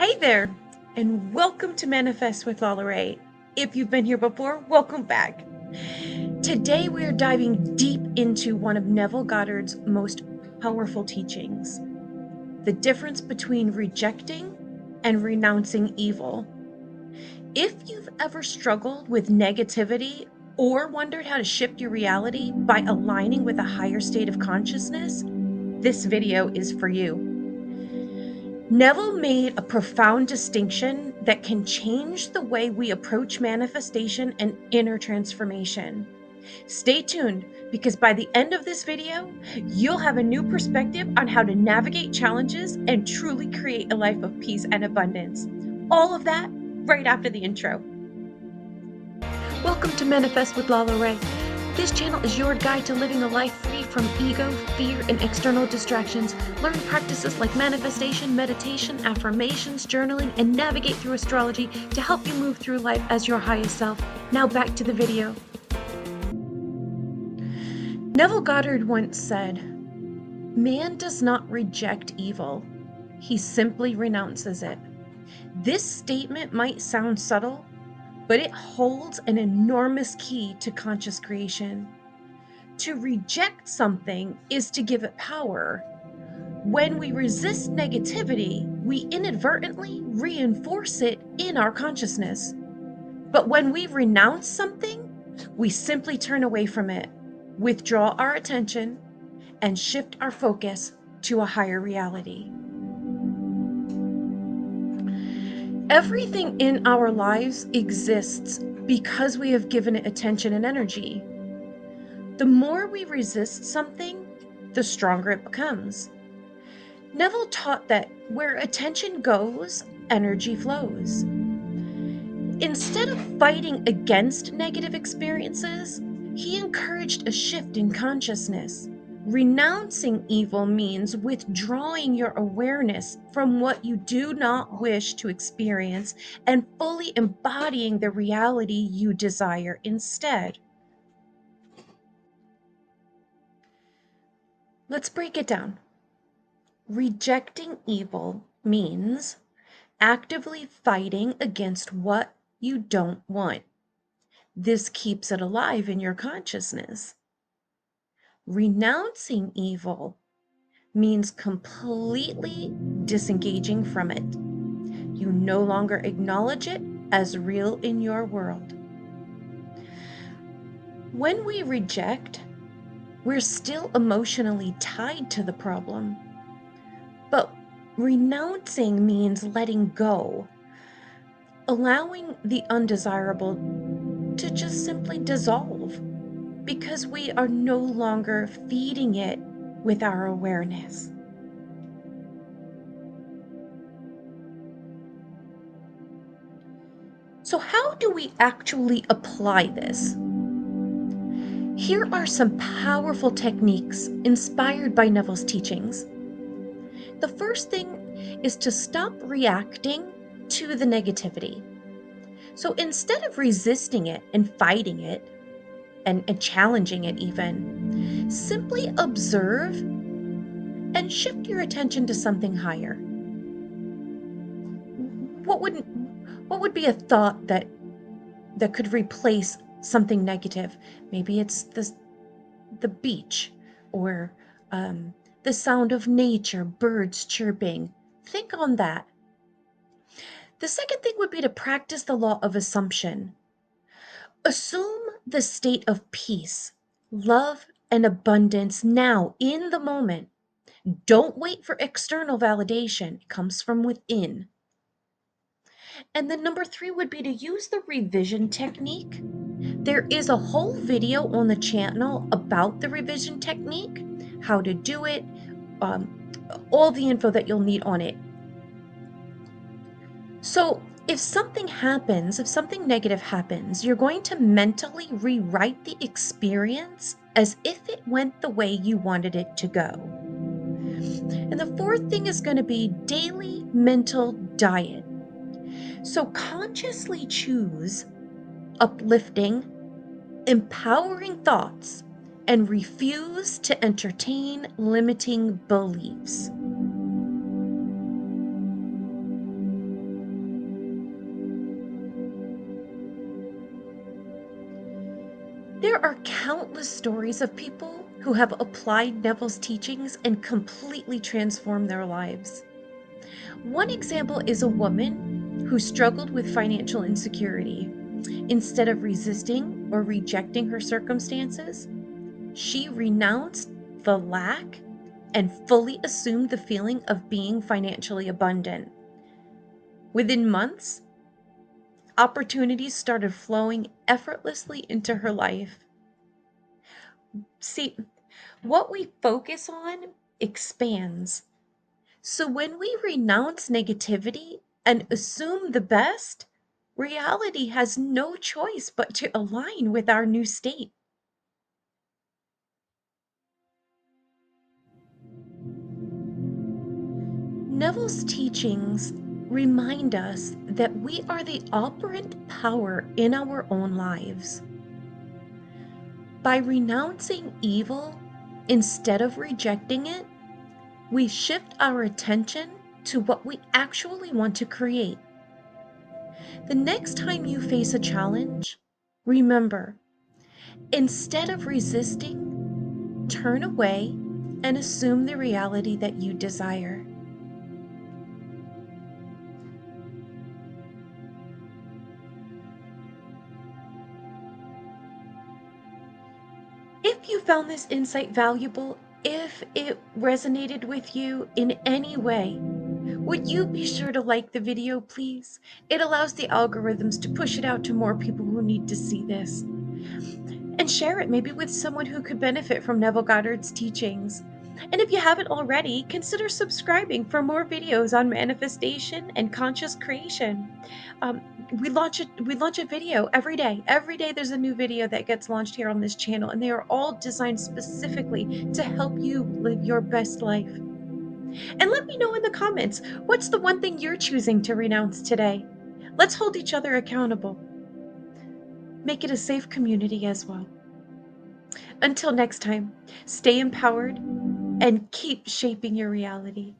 Hey there, and welcome to Manifest with Lala Ray. If you've been here before, welcome back. Today we are diving deep into one of Neville Goddard's most powerful teachings, the difference between rejecting and renouncing evil. If you've ever struggled with negativity or wondered how to shift your reality by aligning with a higher state of consciousness, this video is for you. Neville made a profound distinction that can change the way we approach manifestation and inner transformation. Stay tuned, because by the end of this video, you'll have a new perspective on how to navigate challenges and truly create a life of peace and abundance. All of that right after the intro. Welcome to Manifest with Lala Ray. This channel is your guide to living a life free from ego, fear, and external distractions. Learn practices like manifestation, meditation, affirmations, journaling, and navigate through astrology to help you move through life as your highest self. Now back to the video. Neville Goddard once said, "Man does not reject evil. He simply renounces it." This statement might sound subtle, but it holds an enormous key to conscious creation. To reject something is to give it power. When we resist negativity, we inadvertently reinforce it in our consciousness. But when we renounce something, we simply turn away from it, withdraw our attention, and shift our focus to a higher reality. Everything in our lives exists because we have given it attention and energy. The more we resist something, the stronger it becomes. Neville taught that where attention goes, energy flows. Instead of fighting against negative experiences, he encouraged a shift in consciousness. Renouncing evil means withdrawing your awareness from what you do not wish to experience and fully embodying the reality you desire instead. Let's break it down. Rejecting evil means actively fighting against what you don't want. This keeps it alive in your consciousness. Renouncing evil means completely disengaging from it. You no longer acknowledge it as real in your world. When we reject, we're still emotionally tied to the problem. But renouncing means letting go, allowing the undesirable to just simply dissolve, because we are no longer feeding it with our awareness. So how do we actually apply this? Here are some powerful techniques inspired by Neville's teachings. The first thing is to stop reacting to the negativity. So instead of resisting it and fighting it and challenging it even, simply observe and shift your attention to something higher. What would be a thought that could replace something negative? Maybe it's the beach, or the sound of nature, birds chirping. Think on that. The second thing would be to practice the law of assumption. Assume the state of peace, love, and abundance now in the moment. Don't wait for external validation. It comes from within. And then number 3 would be to use the revision technique. There is a whole video on the channel about the revision technique, how to do it, all the info that you'll need on it. So if something negative happens, you're going to mentally rewrite the experience as if it went the way you wanted it to go. And the fourth thing is going to be daily mental diet. So consciously choose uplifting, empowering thoughts, and refuse to entertain limiting beliefs. There are countless stories of people who have applied Neville's teachings and completely transformed their lives. One example is a woman who struggled with financial insecurity. Instead of resisting or rejecting her circumstances, she renounced the lack and fully assumed the feeling of being financially abundant. Within months, opportunities started flowing effortlessly into her life. See, what we focus on expands. So when we renounce negativity and assume the best, reality has no choice but to align with our new state. Neville's teachings remind us that we are the operant power in our own lives. By renouncing evil instead of rejecting it, we shift our attention to what we actually want to create. The next time you face a challenge, remember, instead of resisting, turn away and assume the reality that you desire. If you found this insight valuable, if it resonated with you in any way, would you be sure to like the video, please? It allows the algorithms to push it out to more people who need to see this. And share it maybe with someone who could benefit from Neville Goddard's teachings. And if you haven't already, consider subscribing for more videos on manifestation and conscious creation. Um, we launch a video every day. Every day there's a new video that gets launched here on this channel, and they are all designed specifically to help you live your best life. And let me know in the comments, what's the one thing you're choosing to renounce today? Let's hold each other accountable. Make it a safe community as well. Until next time, stay empowered and keep shaping your reality.